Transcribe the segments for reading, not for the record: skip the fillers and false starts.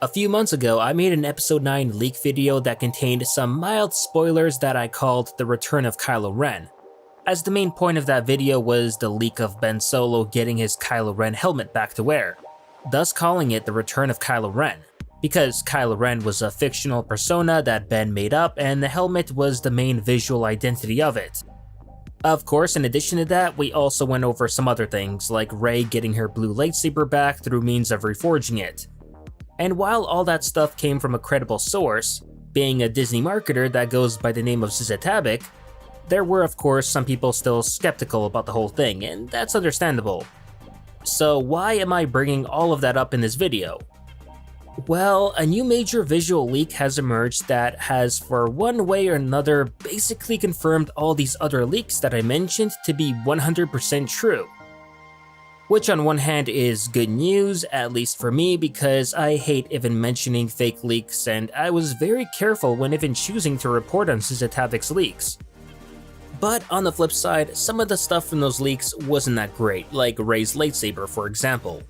A few months ago, I made an episode 9 leak video that contained some mild spoilers that I called the return of Kylo Ren, as the main point of that video was the leak of Ben Solo getting his Kylo Ren helmet back to wear, thus calling it the return of Kylo Ren, because Kylo Ren was a fictional persona that Ben made up and the helmet was the main visual identity of it. Of course, in addition to that, we also went over some other things, like Rey getting her blue lightsaber back through means of reforging it. And while all that stuff came from a credible source, being a Disney marketer that goes by the name of Zizatabic, there were of course some people still skeptical about the whole thing, and that's understandable. So why am I bringing all of that up in this video? Well, a new major visual leak has emerged that has, for one way or another, basically confirmed all these other leaks that I mentioned to be 100% true. Which on one hand is good news, at least for me, because I hate even mentioning fake leaks and I was very careful when even choosing to report on Zizatabic's leaks. But on the flip side, some of the stuff from those leaks wasn't that great, like Rey's lightsaber for example.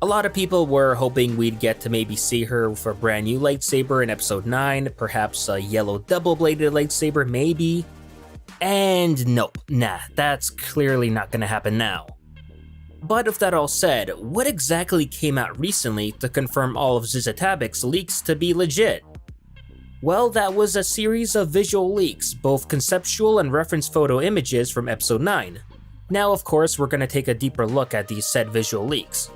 A lot of people were hoping we'd get to maybe see her with a brand new lightsaber in episode 9, perhaps a yellow double-bladed lightsaber maybe. And nope, nah, that's clearly not gonna happen now. But with that all said, what exactly came out recently to confirm all of Zizatabic's leaks to be legit? Well, that was a series of visual leaks, both conceptual and reference photo images from episode 9. Now of course we're gonna take a deeper look at these said visual leaks.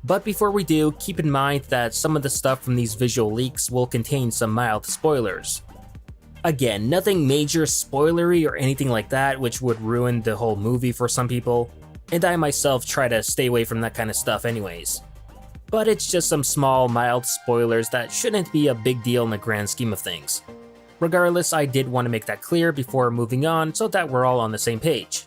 But before we do, keep in mind that some of the stuff from these visual leaks will contain some mild spoilers. Again, nothing major spoilery or anything like that which would ruin the whole movie for some people, and I myself try to stay away from that kind of stuff anyways. But it's just some small, mild spoilers that shouldn't be a big deal in the grand scheme of things. Regardless, I did want to make that clear before moving on so that we're all on the same page.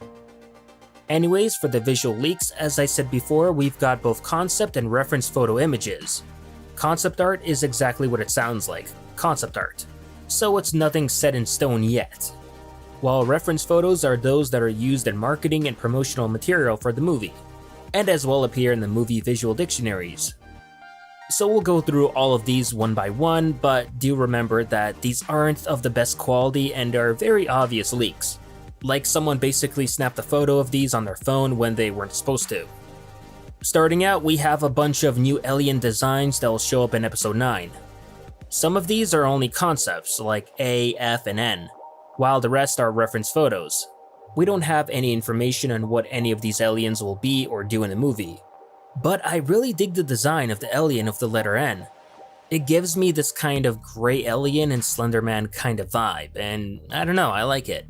Anyways, for the visual leaks, as I said before, we've got both concept and reference photo images. Concept art is exactly what it sounds like, concept art. So it's nothing set in stone yet. While reference photos are those that are used in marketing and promotional material for the movie, and as well appear in the movie visual dictionaries. So we'll go through all of these one by one, but do remember that these aren't of the best quality and are very obvious leaks. Like someone basically snapped a photo of these on their phone when they weren't supposed to. Starting out, we have a bunch of new alien designs that will show up in episode 9. Some of these are only concepts, like A, F, and N, while the rest are reference photos. We don't have any information on what any of these aliens will be or do in the movie. But I really dig the design of the alien of the letter N. It gives me this kind of grey alien and Slender Man kind of vibe, and I don't know, I like it.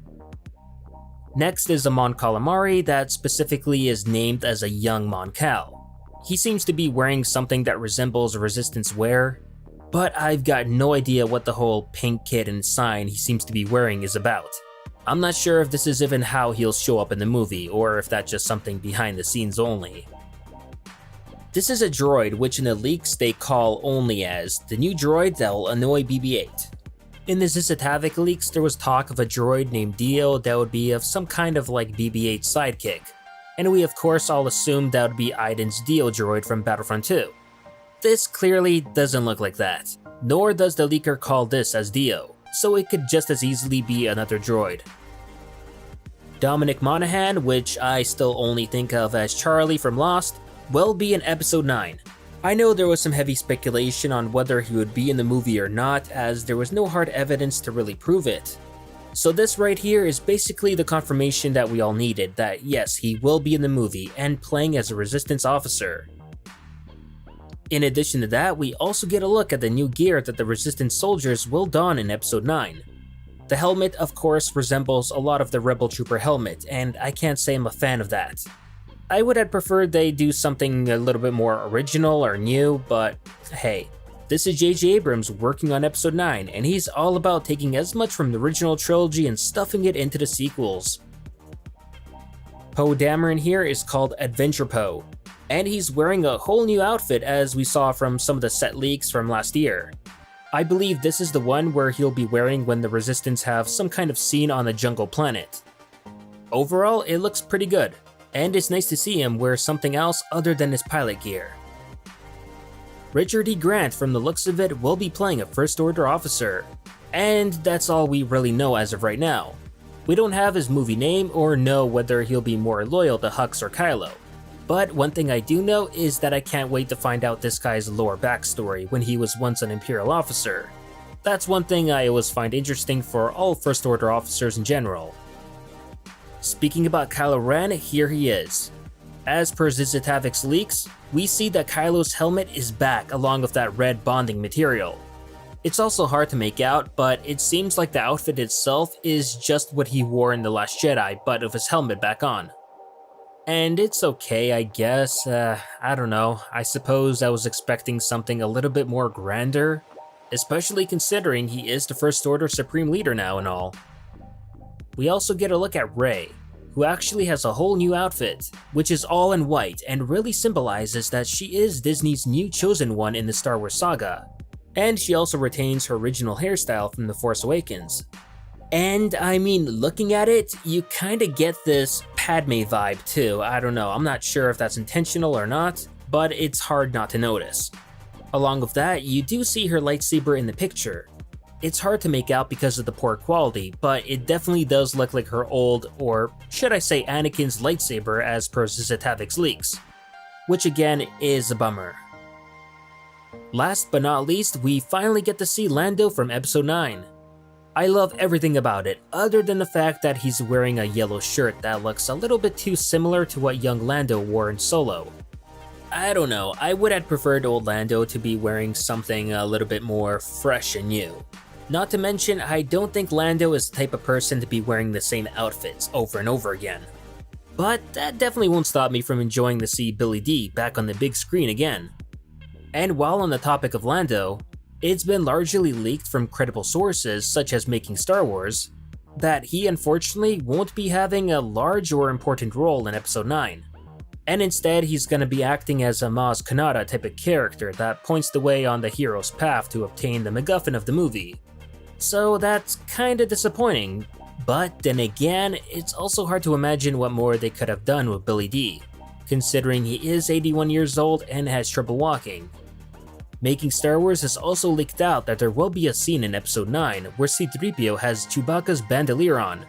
Next is a Mon Calamari that specifically is named as a young Mon Cal. He seems to be wearing something that resembles Resistance wear, but I've got no idea what the whole pink kid and sign he seems to be wearing is about. I'm not sure if this is even how he'll show up in the movie, or if that's just something behind the scenes only. This is a droid which in the leaks they call only as the new droid that will annoy BB-8. In the Zizatabic leaks there was talk of a droid named Dio that would be of some kind of like BB-8 sidekick, and we of course all assumed that would be Aiden's Dio droid from Battlefront 2. This clearly doesn't look like that, nor does the leaker call this as Dio, so it could just as easily be another droid. Dominic Monaghan, which I still only think of as Charlie from Lost, will be in episode 9. I know there was some heavy speculation on whether he would be in the movie or not, as there was no hard evidence to really prove it. So this right here is basically the confirmation that we all needed, that yes, he will be in the movie and playing as a Resistance officer. In addition to that, we also get a look at the new gear that the Resistance soldiers will don in episode 9. The helmet of course resembles a lot of the Rebel Trooper helmet, and I can't say I'm a fan of that. I would have preferred they do something a little bit more original or new, but hey, this is J.J. Abrams working on episode 9, and he's all about taking as much from the original trilogy and stuffing it into the sequels. Poe Dameron here is called Adventure Poe, and he's wearing a whole new outfit as we saw from some of the set leaks from last year. I believe this is the one where he'll be wearing when the Resistance have some kind of scene on the jungle planet. Overall, it looks pretty good, and it's nice to see him wear something else other than his pilot gear. Richard E. Grant, from the looks of it, will be playing a First Order officer. And that's all we really know as of right now. We don't have his movie name or know whether he'll be more loyal to Hux or Kylo. But one thing I do know is that I can't wait to find out this guy's lore backstory when he was once an Imperial officer. That's one thing I always find interesting for all First Order officers in general. Speaking about Kylo Ren, here he is. As per Zizatavic's leaks, we see that Kylo's helmet is back along with that red bonding material. It's also hard to make out, but it seems like the outfit itself is just what he wore in The Last Jedi, but with his helmet back on. And it's okay, I guess. I don't know. I suppose I was expecting something a little bit more grander, especially considering he is the First Order Supreme Leader now and all. We also get a look at Rey, who actually has a whole new outfit, which is all in white and really symbolizes that she is Disney's new chosen one in the Star Wars saga. And she also retains her original hairstyle from The Force Awakens. And I mean, looking at it, you kinda get this Padme vibe too. I don't know, I'm not sure if that's intentional or not, but it's hard not to notice. Along with that, you do see her lightsaber in the picture. It's hard to make out because of the poor quality, but it definitely does look like her old, or should I say Anakin's lightsaber as per Zizatavic's leaks. Which again is a bummer. Last but not least, we finally get to see Lando from Episode 9. I love everything about it, other than the fact that he's wearing a yellow shirt that looks a little bit too similar to what young Lando wore in Solo. I don't know, I would have preferred old Lando to be wearing something a little bit more fresh and new. Not to mention, I don't think Lando is the type of person to be wearing the same outfits over and over again. But that definitely won't stop me from enjoying to see Billy D back on the big screen again. And while on the topic of Lando, it's been largely leaked from credible sources such as Making Star Wars, that he unfortunately won't be having a large or important role in Episode 9. And instead he's gonna be acting as a Maz Kanata type of character that points the way on the hero's path to obtain the MacGuffin of the movie. So that's kinda disappointing, but then again, it's also hard to imagine what more they could have done with Billy D, considering he is 81 years old and has trouble walking. Making Star Wars has also leaked out that there will be a scene in Episode 9 where C-3PO has Chewbacca's bandolier on,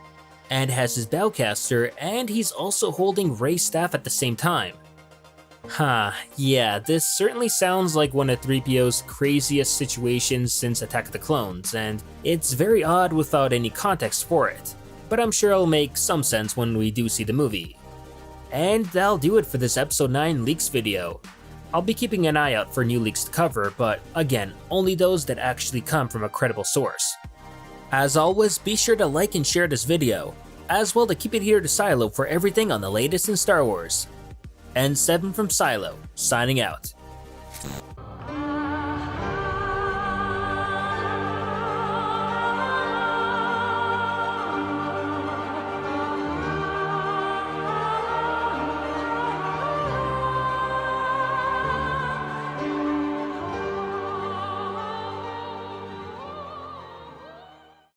and has his bowcaster, and he's also holding Rey's staff at the same time. Yeah, this certainly sounds like one of 3PO's craziest situations since Attack of the Clones, and it's very odd without any context for it, but I'm sure it'll make some sense when we do see the movie. And that'll do it for this Episode 9 leaks video. I'll be keeping an eye out for new leaks to cover, but again, only those that actually come from a credible source. As always, be sure to like and share this video, as well to keep it here to Silo for everything on the latest in Star Wars. And 7 from Silo, signing out.